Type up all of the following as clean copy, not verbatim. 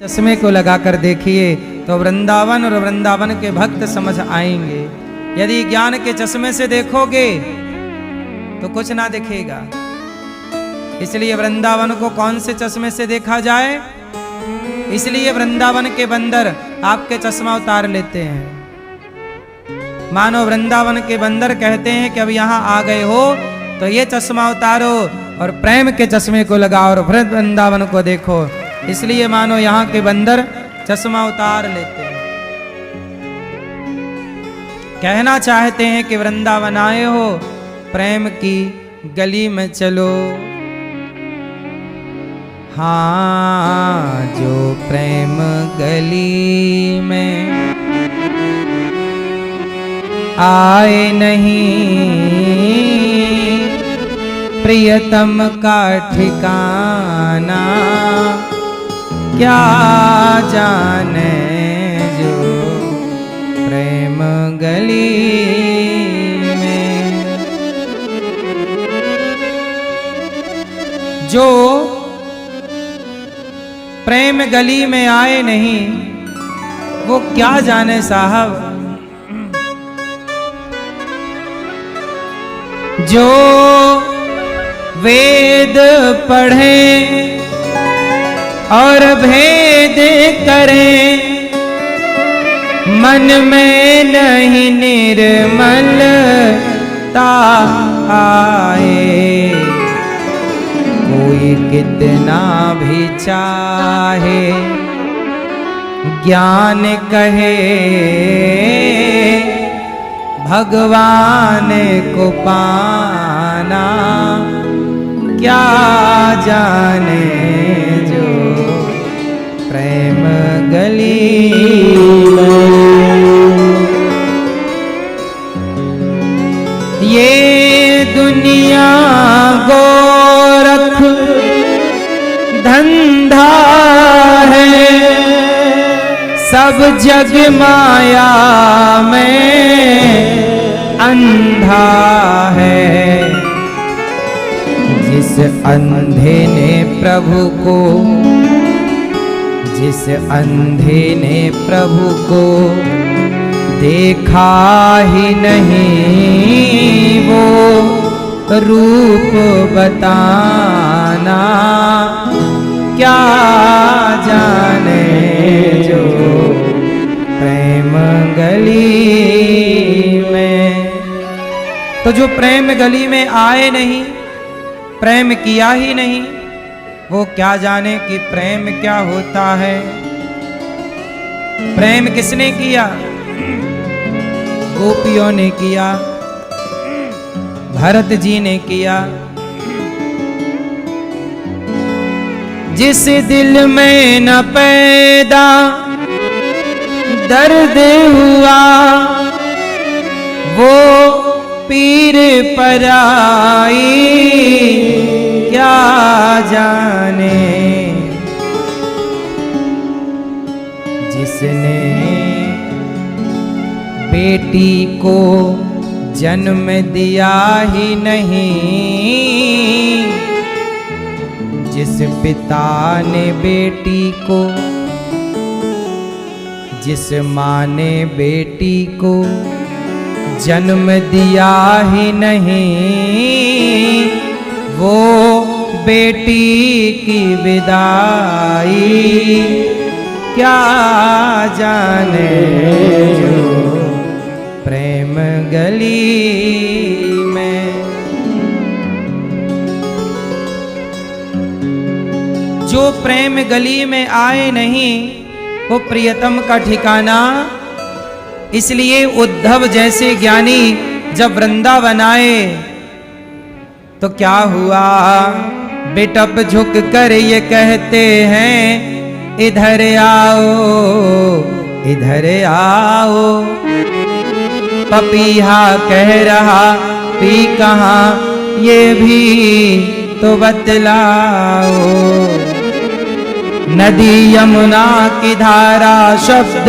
चश्मे को लगाकर देखिए तो वृंदावन और वृंदावन के भक्त समझ आएंगे। यदि ज्ञान के चश्मे से देखोगे तो कुछ ना दिखेगा। इसलिए वृंदावन को कौन से चश्मे से देखा जाए? इसलिए वृंदावन के बंदर आपके चश्मा उतार लेते हैं। मानो वृंदावन के बंदर कहते हैं कि अब यहां आ गए हो तो ये चश्मा उतारो और प्रेम के चश्मे को लगाओ और वृंदावन को देखो। इसलिए मानो यहाँ के बंदर चश्मा उतार लेते हैं। कहना चाहते हैं कि वृंदावन आए हो, प्रेम की गली में चलो। हाँ, जो प्रेम गली में आए नहीं, प्रियतम का ठिकाना क्या जाने जो प्रेम गली में। जो प्रेम गली में आए नहीं वो क्या जाने साहब। जो वेद पढ़े और भेद करें, मन में नहीं निर्मलता आए। कोई कितना भी चाहे ज्ञान कहे, भगवान को पाना क्या जाने जो प्रेम गली में। ये दुनिया गोरख धंधा है, सब जग माया में अंधा है। जिस अंधे ने प्रभु को, जिस अंधे ने प्रभु को देखा ही नहीं, वो रूप बताना क्या जाने जो प्रेम गली में। तो जो प्रेम गली में आए नहीं, प्रेम किया ही नहीं, वो क्या जाने कि प्रेम क्या होता है। प्रेम किसने किया? गोपियों ने किया, भरत जी ने किया। जिस दिल में न पैदा दर्द हुआ, वो पीर पराई क्या जाने। जिसने बेटी को जन्म दिया ही नहीं, जिस पिता ने बेटी को, जिस माँ ने बेटी को जन्म दिया ही नहीं, वो बेटी की विदाई क्या जाने जो प्रेम गली में। जो प्रेम गली में आए नहीं वो प्रियतम का ठिकाना। इसलिए उद्धव जैसे ज्ञानी जब वृंदावन आए तो क्या हुआ? बेटप झुक कर ये कहते हैं, इधर आओ इधर आओ। पपीहा कह रहा पी कहाँ, ये भी तो बतलाओ। नदी यमुना की धारा शब्द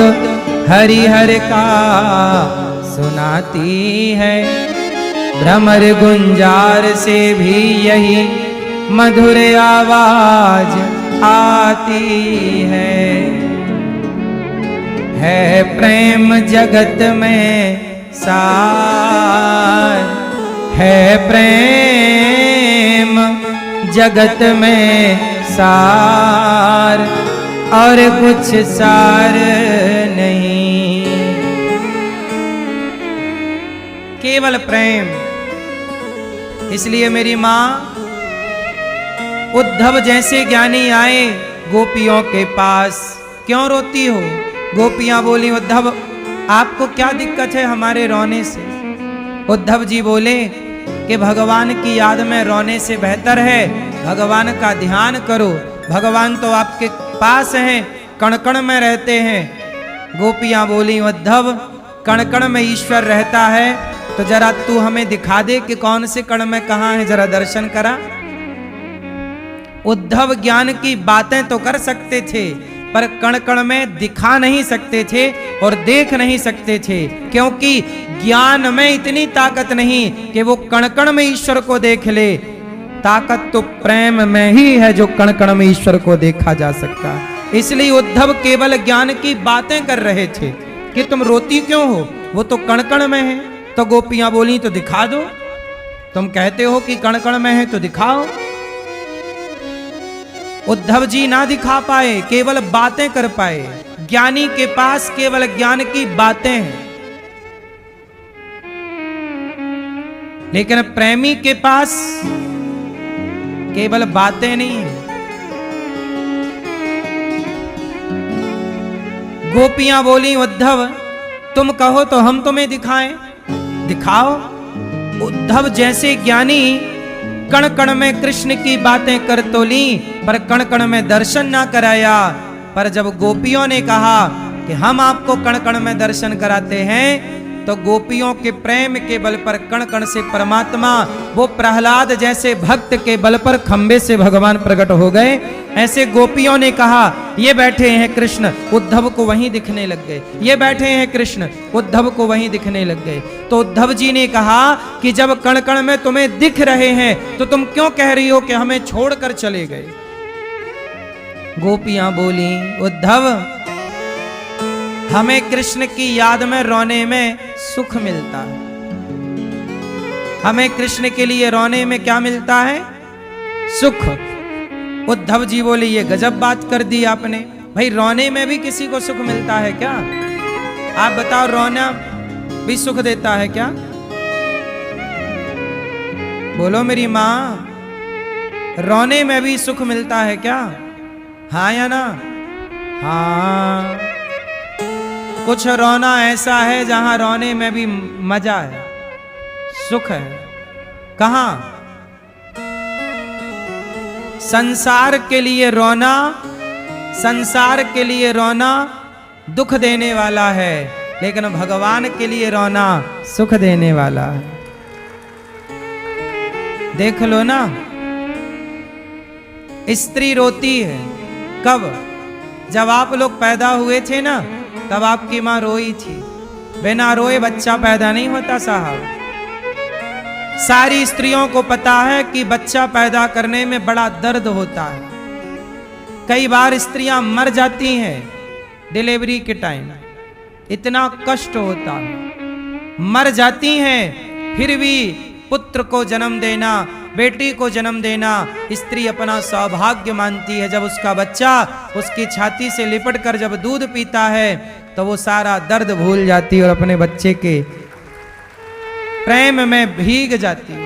हरिहर का सुनाती है। भ्रमर गुंजार से भी यही मधुर आवाज आती है। है प्रेम जगत में सार, है प्रेम जगत में सार, और कुछ सार नहीं। केवल प्रेम। इसलिए मेरी मां, उद्धव जैसे ज्ञानी आए गोपियों के पास, क्यों रोती हो? गोपियां बोली, उद्धव आपको क्या दिक्कत है हमारे रोने से? उद्धव जी बोले कि भगवान की याद में रोने से बेहतर है भगवान का ध्यान करो। भगवान तो आपके पास हैं, कण कण में रहते हैं। गोपियां बोली, उद्धव कण कण में ईश्वर रहता है तो जरा तू हमें दिखा दे कि कौन से कण में कहां है, जरा दर्शन करा। उद्धव ज्ञान की बातें तो कर सकते थे पर कण कण में दिखा नहीं सकते थे और देख नहीं सकते थे, क्योंकि ज्ञान में इतनी ताकत नहीं कि वो कण कण में ईश्वर को देख ले। ताकत तो प्रेम में ही है जो कण कण में ईश्वर को देखा जा सकता है। इसलिए उद्धव केवल ज्ञान की बातें कर रहे थे कि तुम रोती क्यों हो, वो तो कण कण में है। तो गोपियां बोली, तो दिखा दो। तुम कहते हो कि कण कण में है तो दिखाओ। उद्धव जी ना दिखा पाए, केवल बातें कर पाए। ज्ञानी के पास केवल ज्ञान की बातें हैं, लेकिन प्रेमी के पास केवल बातें नहीं है। गोपियां बोली, उद्धव तुम कहो तो हम तुम्हें दिखाएं। दिखाओ। उद्धव जैसे ज्ञानी कण कण में कृष्ण की बातें कर तो ली पर कण कण में दर्शन ना कराया। पर जब गोपियों ने कहा कि हम आपको कण कण में दर्शन कराते हैं, तो गोपियों के प्रेम के बल पर कण कण से परमात्मा, वो प्रहलाद जैसे भक्त के बल पर खंबे से भगवान प्रकट हो गए। ऐसे गोपियों ने कहा, ये बैठे हैं कृष्ण, उद्धव को वहीं दिखने लग गए। ये बैठे हैं कृष्ण, उद्धव को वहीं दिखने लग गए। तो उद्धव जी ने कहा कि जब कण कण में तुम्हें दिख रहे हैं तो तुम क्यों कह रही हो कि हमें छोड़कर चले गए? गोपियां बोली, उद्धव हमें कृष्ण की याद में रोने में सुख मिलता है। हमें कृष्ण के लिए रोने में क्या मिलता है? सुख। उद्धव जी बोले, ये गजब बात कर दी आपने। भाई रोने में भी किसी को सुख मिलता है क्या? आप बताओ, रोना भी सुख देता है क्या? बोलो मेरी मां, रोने में भी सुख मिलता है क्या? हाँ या ना? हाँ। कुछ रोना ऐसा है जहां रोने में भी मजा है, सुख है। कहां? संसार के लिए रोना, संसार के लिए रोना दुख देने वाला है, लेकिन भगवान के लिए रोना सुख देने वाला है। देख लो ना, स्त्री रोती है कब? जब आप लोग पैदा हुए थे ना, तब आपकी मां रोई थी। बिना रोए बच्चा पैदा नहीं होता साहब। सारी स्त्रियों को पता है कि बच्चा पैदा करने में बड़ा दर्द होता है। कई बार स्त्रियां मर जाती हैं डिलीवरी के टाइम, इतना कष्ट होता है, मर जाती हैं। फिर भी पुत्र को जन्म देना, बेटी को जन्म देना स्त्री अपना सौभाग्य मानती है। जब उसका बच्चा उसकी छाती से लिपट कर जब दूध पीता है तो वो सारा दर्द भूल जाती है और अपने बच्चे के प्रेम में भीग जाती है।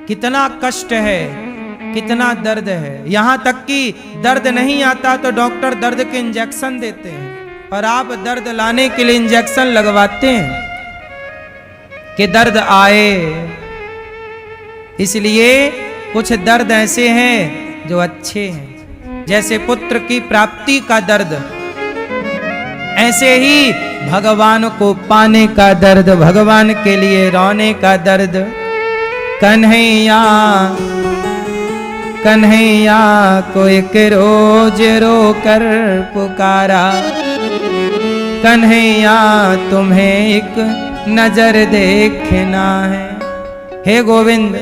कितना कष्ट है, कितना दर्द है। यहां तक कि दर्द नहीं आता तो डॉक्टर दर्द के इंजेक्शन देते हैं, और आप दर्द लाने के लिए इंजेक्शन लगवाते हैं कि दर्द आए। इसलिए कुछ दर्द ऐसे हैं जो अच्छे हैं, जैसे पुत्र की प्राप्ति का दर्द, ऐसे ही भगवान को पाने का दर्द, भगवान के लिए रोने का दर्द। कन्हैया कन्हैया को एक रोज रो कर पुकारा, कन्हैया तुम्हें एक नजर देखना है। हे गोविंद,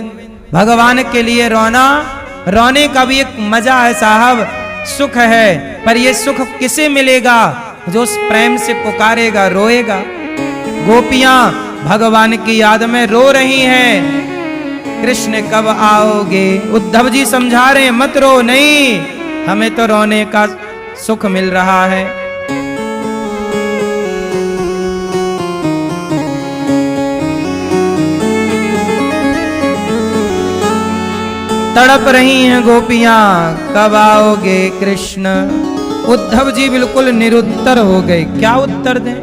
भगवान के लिए रोना, रोने का भी एक मजा है साहब। सुख है, पर ये सुख किसे मिलेगा? जो उस प्रेम से पुकारेगा, रोएगा। गोपियां भगवान की याद में रो रही हैं, कृष्ण कब आओगे? उद्धव जी समझा रहे हैं, मत रो, नहीं, हमें तो रोने का सुख मिल रहा है। तड़प रही हैं गोपियां, कब आओगे कृष्ण? उद्धव जी बिल्कुल निरुत्तर हो गए, क्या उत्तर दें?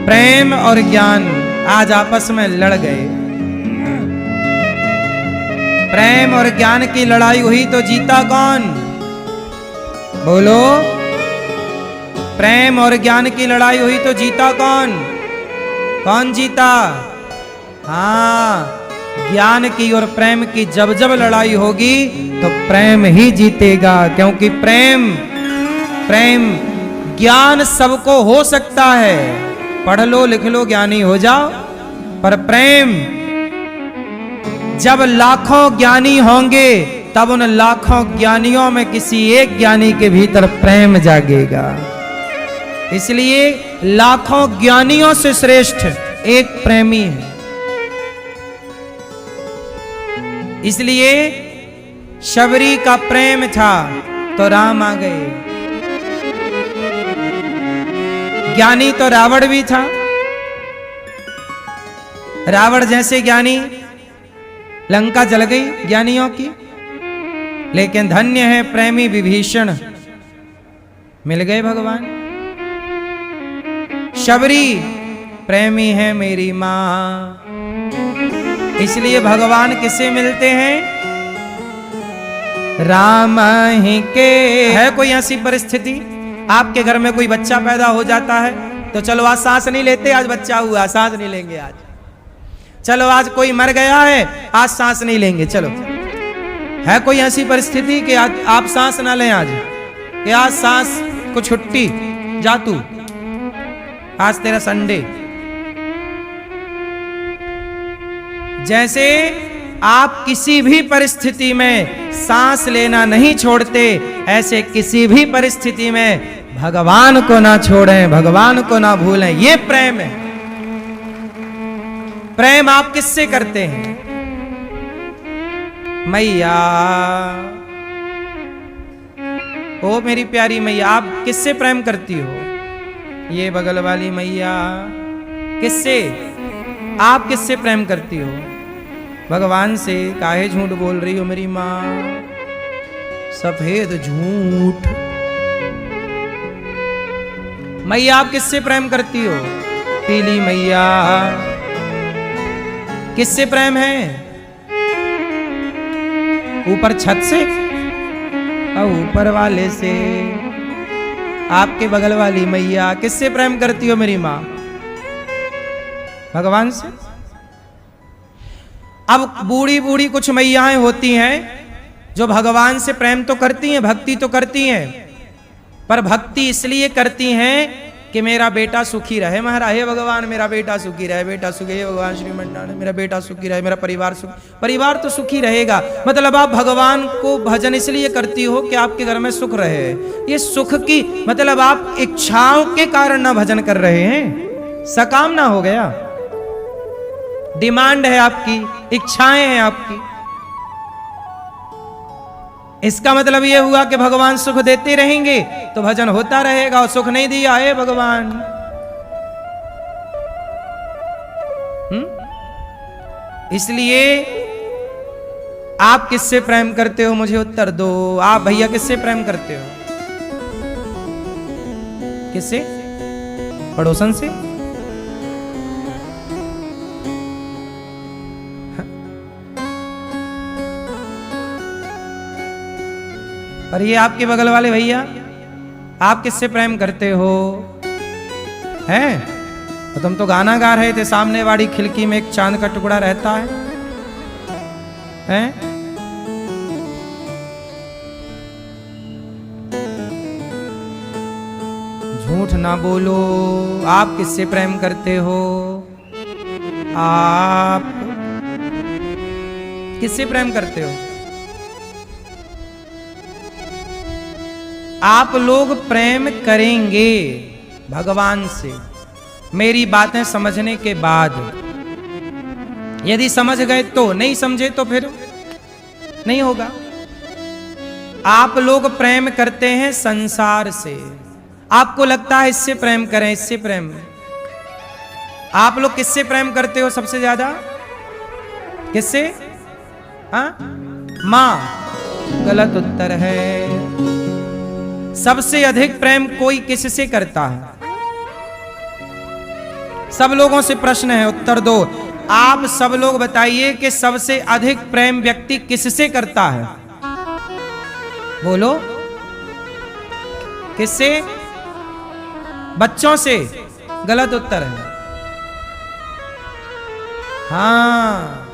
प्रेम और ज्ञान आज आपस में लड़ गए। प्रेम और ज्ञान की लड़ाई हुई तो जीता कौन? बोलो। प्रेम और ज्ञान की लड़ाई हुई तो जीता कौन? कौन जीता? हाँ, ज्ञान की और प्रेम की जब जब लड़ाई होगी तो प्रेम ही जीतेगा, क्योंकि प्रेम ज्ञान सबको हो सकता है, पढ़ लो लिख लो ज्ञानी हो जाओ, पर प्रेम जब लाखों ज्ञानी होंगे तब उन लाखों ज्ञानियों में किसी एक ज्ञानी के भीतर प्रेम जागेगा। इसलिए लाखों ज्ञानियों से श्रेष्ठ एक प्रेमी है। इसलिए शबरी का प्रेम था तो राम आ गए। ज्ञानी तो रावण भी था, रावण जैसे ज्ञानी, लंका जल गई ज्ञानियों की, लेकिन धन्य है प्रेमी विभीषण, मिल गए भगवान। शबरी प्रेमी है मेरी मां, इसलिए भगवान किससे मिलते हैं? राम ही के। है कोई ऐसी परिस्थिति, आपके घर में कोई बच्चा पैदा हो जाता है तो चलो आज सांस नहीं लेते, आज बच्चा हुआ, सांस नहीं लेंगे आज। चलो आज कोई मर गया है, आज सांस नहीं लेंगे, चलो। है कोई ऐसी परिस्थिति कि आज आप सांस ना लें, आज कि आज सांस को छुट्टी, जा तू, आज तेरा संडे। जैसे आप किसी भी परिस्थिति में सांस लेना नहीं छोड़ते, ऐसे किसी भी परिस्थिति में भगवान को ना छोड़ें, भगवान को ना भूलें। ये प्रेम है। प्रेम आप किससे करते हैं? मैया, ओ मेरी प्यारी मैया, आप किससे प्रेम करती हो? ये बगल वाली मैया। किससे? आप किससे प्रेम करती हो? भगवान से। काहे झूठ बोल रही हो मेरी माँ? सफेद झूठ। मैया आप किससे प्रेम करती हो? पीली मैया। किससे प्रेम है? ऊपर छत से और ऊपर वाले से। आपके बगल वाली मैया। किससे प्रेम करती हो मेरी माँ? भगवान से। अब बूढ़ी बूढ़ी कुछ मैयाएं होती हैं जो भगवान से प्रेम तो करती हैं, भक्ति तो करती हैं, पर भक्ति इसलिए करती हैं कि मेरा बेटा सुखी रहे। महाराज हे भगवान मेरा बेटा सुखी रहे, बेटा सुखी, हे भगवान श्रीमंडान मेरा बेटा सुखी रहे, मेरा परिवार सुखी। परिवार तो सुखी रहेगा, मतलब आप भगवान को भजन इसलिए करती हो कि आपके घर में सुख रहे। ये सुख की मतलब आप इच्छाओं के कारण ना भजन कर रहे हैं, सकाम ना हो गया। डिमांड है आपकी, इच्छाएं हैं आपकी। इसका मतलब यह हुआ कि भगवान सुख देते रहेंगे तो भजन होता रहेगा, और सुख नहीं दिया है भगवान। इसलिए आप किससे प्रेम करते हो? मुझे उत्तर दो। आप भैया किससे प्रेम करते हो? किससे? पड़ोसन से? पर ये आपके बगल वाले भैया, आप किससे प्रेम करते हो? हैं? तो तुम तो गाना गा रहे थे, सामने वाली खिड़की में एक चांद का टुकड़ा रहता है, हैं? झूठ ना बोलो। आप किससे प्रेम करते हो? आप किससे प्रेम करते हो? आप लोग प्रेम करेंगे भगवान से मेरी बातें समझने के बाद। यदि समझ गए तो, नहीं समझे तो फिर नहीं होगा। आप लोग प्रेम करते हैं संसार से। आपको लगता है इससे प्रेम करें, इससे प्रेम। आप लोग किससे प्रेम करते हो सबसे ज्यादा? किससे? हाँ, मां। गलत उत्तर है। सबसे अधिक प्रेम कोई किससे करता है? सब लोगों से प्रश्न है, उत्तर दो। आप सब लोग बताइए कि सबसे अधिक प्रेम व्यक्ति किससे करता है? बोलो, किससे? बच्चों से। गलत उत्तर है। हाँ,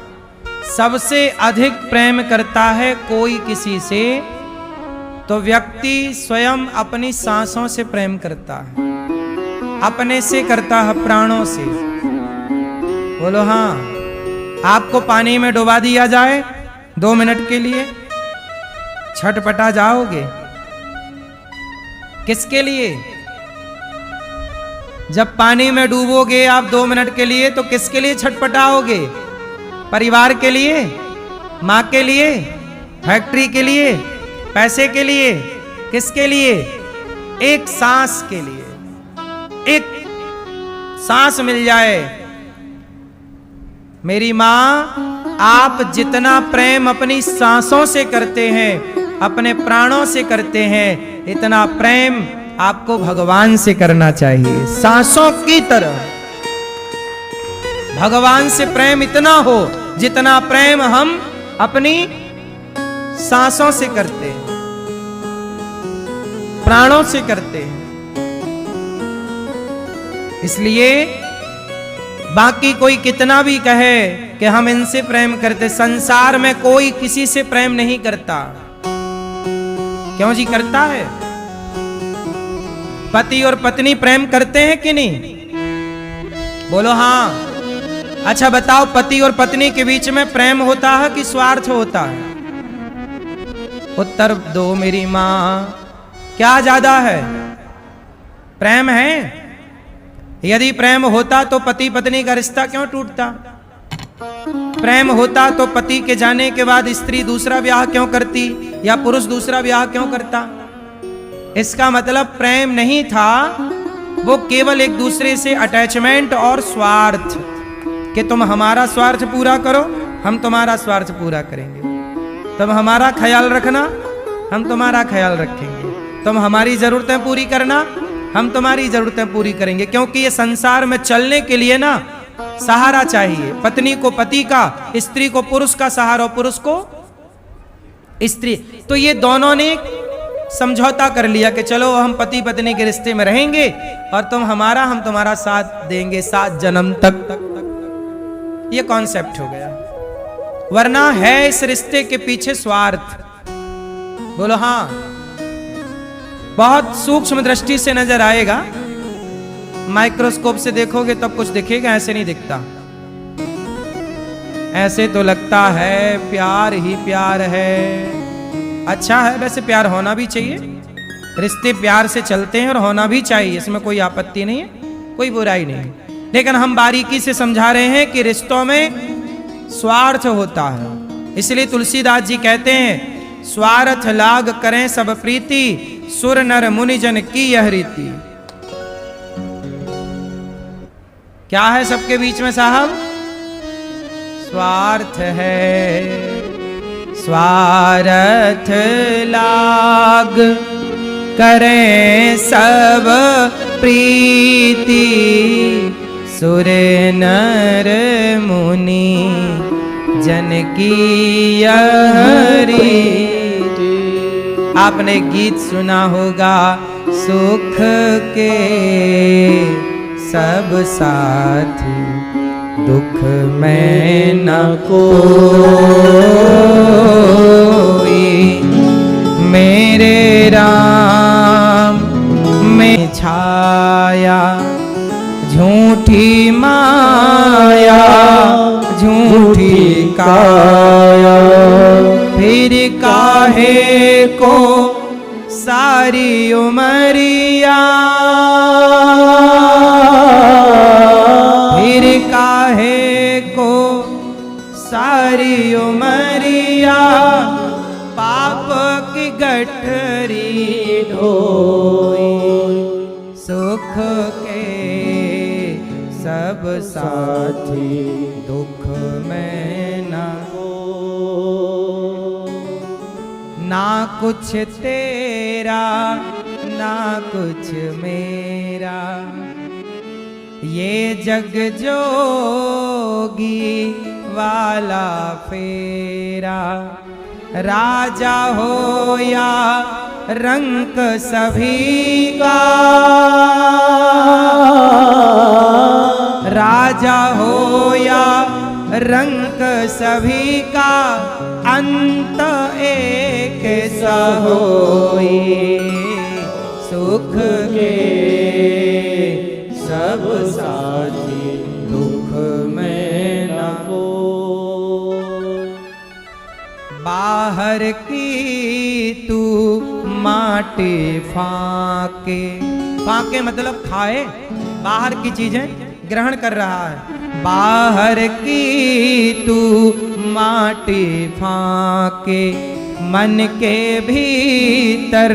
सबसे अधिक प्रेम करता है कोई किसी से तो व्यक्ति स्वयं अपनी सांसों से प्रेम करता है, अपने से करता है, प्राणों से। बोलो हाँ। आपको पानी में डुबा दिया जाए 2 मिनट के लिए, छटपटा जाओगे? किसके लिए? जब पानी में डूबोगे आप 2 मिनट के लिए तो किसके लिए छटपटाओगे? परिवार के लिए, मां के लिए, फैक्ट्री के लिए, पैसे के लिए? किसके लिए? एक सांस के लिए। एक सांस मिल जाए। मेरी मां, आप जितना प्रेम अपनी सांसों से करते हैं, अपने प्राणों से करते हैं, इतना प्रेम आपको भगवान से करना चाहिए, सांसों की तरह। भगवान से प्रेम इतना हो जितना प्रेम हम अपनी सांसों से करते हैं, प्राणों से करते हैं। इसलिए बाकी कोई कितना भी कहे कि हम इनसे प्रेम करते, संसार में कोई किसी से प्रेम नहीं करता। क्यों जी? करता है। पति और पत्नी प्रेम करते हैं कि नहीं? बोलो हाँ। अच्छा बताओ, पति और पत्नी के बीच में प्रेम होता है कि स्वार्थ होता है? उत्तर दो मेरी मां। क्या ज्यादा है? प्रेम है। यदि प्रेम होता तो पति पत्नी का रिश्ता क्यों टूटता? प्रेम होता तो पति के जाने के बाद स्त्री दूसरा ब्याह क्यों करती, या पुरुष दूसरा ब्याह क्यों करता? इसका मतलब प्रेम नहीं था, वो केवल एक दूसरे से अटैचमेंट और स्वार्थ, कि तुम हमारा स्वार्थ पूरा करो, हम तुम्हारा स्वार्थ पूरा करेंगे। तुम हमारा ख्याल रखना, हम तुम्हारा ख्याल रखेंगे। तुम हमारी जरूरतें पूरी करना, हम तुम्हारी जरूरतें पूरी करेंगे। क्योंकि ये संसार में चलने के लिए ना सहारा चाहिए। पत्नी को पति का, स्त्री को पुरुष का सहारा, पुरुष को स्त्री। तो ये दोनों ने समझौता कर लिया कि चलो हम पति पत्नी के रिश्ते में रहेंगे और तुम हमारा, हम तुम्हारा साथ देंगे 7 जन्म तक। ये कॉन्सेप्ट हो गया। वरना है इस रिश्ते के पीछे स्वार्थ। बोलो हाँ। बहुत सूक्ष्म दृष्टि से नजर आएगा, माइक्रोस्कोप से देखोगे तब कुछ दिखेगा, ऐसे नहीं दिखता। ऐसे तो लगता है प्यार ही प्यार है। अच्छा है, वैसे प्यार होना भी चाहिए, रिश्ते प्यार से चलते हैं और होना भी चाहिए, इसमें कोई आपत्ति नहीं है, कोई बुराई नहीं। लेकिन हम बारीकी से समझा रहे हैं कि रिश्तों में स्वार्थ होता है। इसलिए तुलसीदास जी कहते हैं, स्वार्थ लाग करें सब प्रीति, सुर नर मुनि जन की यह रीति। क्या है सबके बीच में साहब? स्वार्थ है। स्वार्थ लाग करें सब प्रीति, सुर नर मुनि जन की यह रीति। आपने गीत सुना होगा, सुख के सब साथी, दुख में न कोई, मेरे राम में छाया झूठी माया, झूठी काया, फिर काहे को सारी उमरिया, फिर काहे को सारी उमरिया, पाप की गठरी ढोई, सुख के सब साथी, दुख में ना कुछ तेरा ना कुछ मेरा, ये जग जोगी वाला फेरा, राजा हो या रंक सभी का, राजा हो या रंक सभी का, अंत एक सा होई, सुख के सब साथी, दुख में न कोई। बाहर की तू माटी फाके, फाके मतलब खाए, बाहर की चीजें ग्रहण कर रहा है। बाहर की तू माटी फाके, मन के भीतर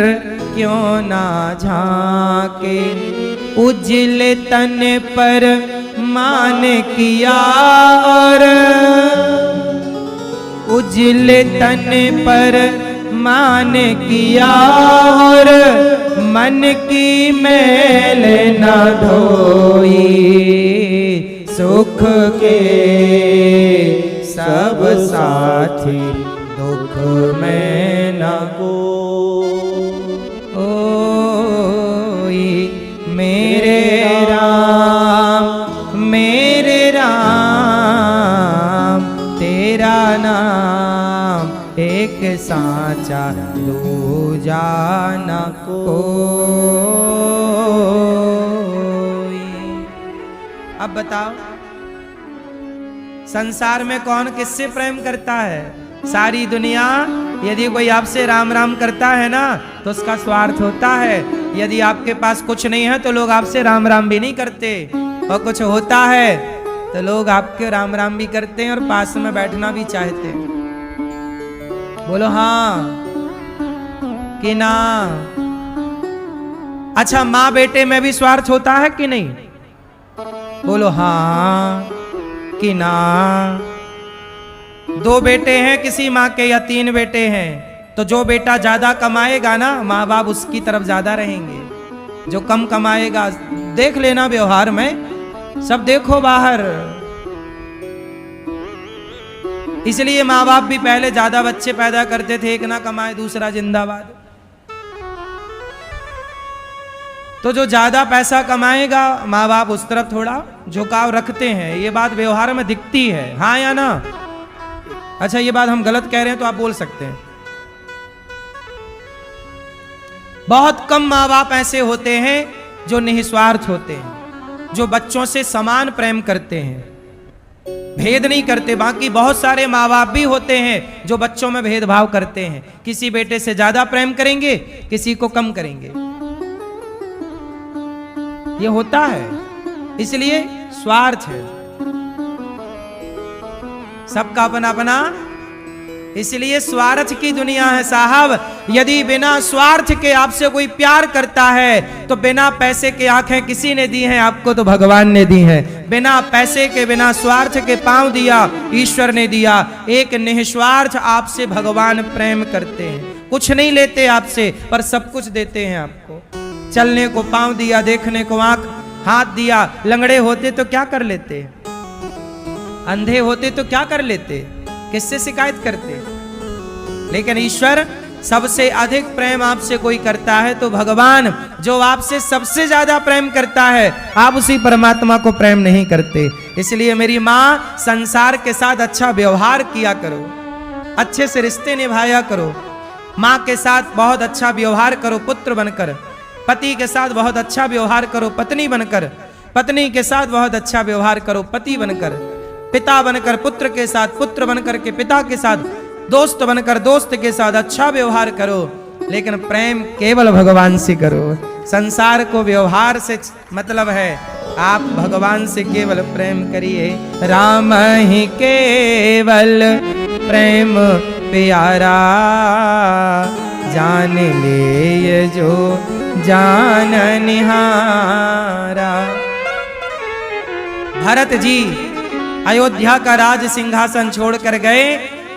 क्यों ना झांके, उजल तन पर मान किया और, उजल तन पर मान किया और, मन की मैल न धोई, सुख के सब साथी, दुख में न कोई। मेरे राम तेरा नाम एक साचा, दूजा न कोई। अब बताओ, संसार में कौन किससे प्रेम करता है? सारी दुनिया यदि कोई आपसे राम राम करता है ना, तो उसका स्वार्थ होता है। यदि आपके पास कुछ नहीं है तो लोग आपसे राम राम भी नहीं करते, और कुछ होता है तो लोग आपके राम राम भी करते हैं और पास में बैठना भी चाहते हैं। बोलो हाँ कि ना? अच्छा, माँ बेटे में भी स्वार्थ होता है कि नहीं? बोलो हाँ कि ना? दो बेटे हैं किसी माँ के या तीन बेटे हैं, तो जो बेटा ज्यादा कमाएगा ना, माँ बाप उसकी तरफ ज्यादा रहेंगे। जो कम कमाएगा, देख लेना व्यवहार में, सब देखो बाहर। इसलिए माँ बाप भी पहले ज्यादा बच्चे पैदा करते थे, एक ना कमाए दूसरा जिंदाबाद। तो जो ज्यादा पैसा कमाएगा, माँ बाप उस तरफ थोड़ा झुकाव रखते हैं। ये बात व्यवहार में दिखती है, हाँ या ना? अच्छा, ये बात हम गलत कह रहे हैं तो आप बोल सकते हैं। बहुत कम माँ बाप ऐसे होते हैं जो निस्वार्थ होते हैं, जो बच्चों से समान प्रेम करते हैं, भेद नहीं करते। बाकी बहुत सारे माँ बाप भी होते हैं जो बच्चों में भेदभाव करते हैं, किसी बेटे से ज्यादा प्रेम करेंगे, किसी को कम करेंगे। ये होता है, इसलिए स्वार्थ है, सबका अपना अपना, इसलिए स्वार्थ की दुनिया है साहब। यदि बिना स्वार्थ के आपसे कोई प्यार करता है तो बिना पैसे के आंखें किसी ने दी हैं आपको, तो भगवान ने दी हैं। बिना पैसे के, बिना स्वार्थ के पांव दिया ईश्वर ने दिया। एक निस्वार्थ आपसे भगवान प्रेम करते हैं, कुछ नहीं लेते आपसे, पर सब कुछ देते हैं आपको। चलने को पांव दिया, देखने को आंख, हाथ दिया। लंगड़े होते तो क्या कर लेते, अंधे होते तो क्या कर लेते, किससे शिकायत करते? लेकिन ईश्वर सबसे अधिक प्रेम आपसे कोई करता है तो भगवान जो आपसे सबसे ज्यादा प्रेम करता है, आप उसी परमात्मा को प्रेम नहीं करते। इसलिए मेरी माँ, संसार के साथ अच्छा व्यवहार किया करो, अच्छे से रिश्ते निभाया करो। माँ के साथ बहुत अच्छा व्यवहार करो पुत्र बनकर, पति के साथ बहुत अच्छा व्यवहार करो पत्नी बनकर, पत्नी के साथ बहुत अच्छा व्यवहार करो पति बनकर, पिता बनकर पुत्र के साथ, पुत्र बनकर के पिता के साथ, दोस्त बनकर दोस्त के साथ अच्छा व्यवहार करो। लेकिन प्रेम केवल भगवान से करो। संसार को व्यवहार से मतलब है, आप भगवान से केवल प्रेम करिए। राम ही केवल प्रेम प्यारा, जान ले ये जो जान निहारा। भरत जी अयोध्या का राज सिंहासन छोड़कर गए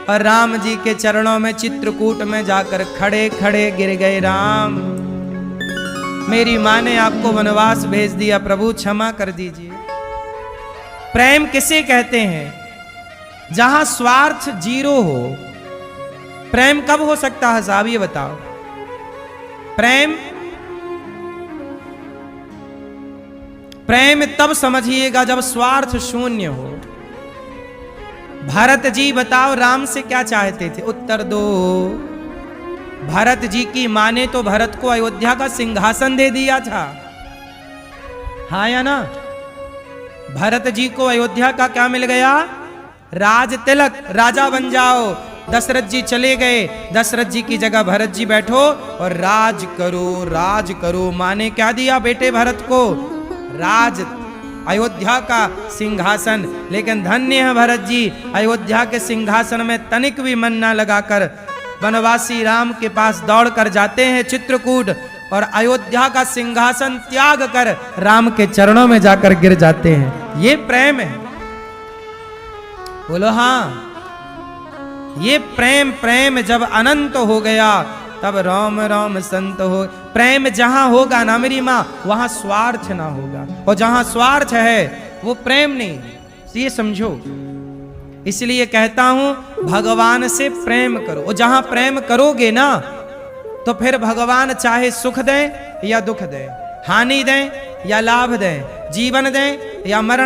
और राम जी के चरणों में चित्रकूट में जाकर खड़े खड़े गिर गए। राम, मेरी मां ने आपको वनवास भेज दिया, प्रभु क्षमा कर दीजिए। प्रेम किसे कहते हैं? जहां स्वार्थ जीरो हो। प्रेम कब हो सकता है साहब, ये बताओ। प्रेम तब समझिएगा जब स्वार्थ शून्य हो। भरत जी बताओ राम से क्या चाहते थे, उत्तर दो। भरत जी की मां ने तो भरत को अयोध्या का सिंहासन दे दिया था, हाँ या ना? भरत जी को अयोध्या का क्या मिल गया? राज तिलक, राजा बन जाओ। दशरथ जी चले गए, दशरथ जी की जगह भरत जी बैठो और राज करो, राज करो। मां ने क्या दिया बेटे भरत को? राज, अयोध्या का सिंहासन। लेकिन धन्य है भरत जी, अयोध्या के सिंहासन में तनिक भी मन न लगाकर वनवासी राम के पास दौड़ कर जाते हैं चित्रकूट, और अयोध्या का सिंहासन त्याग कर राम के चरणों में जाकर गिर जाते हैं। ये प्रेम है, बोलो हाँ। ये प्रेम जब अनंत हो गया तब राम राम संत हो। प्रेम जहां होगा ना मेरी मां, वहां स्वार्थ ना होगा, और जहां स्वार्थ है वो प्रेम नहीं। ये समझो, इसलिए कहता हूं भगवान से प्रेम करो। और जहां प्रेम करोगे ना तो फिर भगवान चाहे सुख दें या दुख दें, हानि दें या लाभ दें, जीवन दें या मरण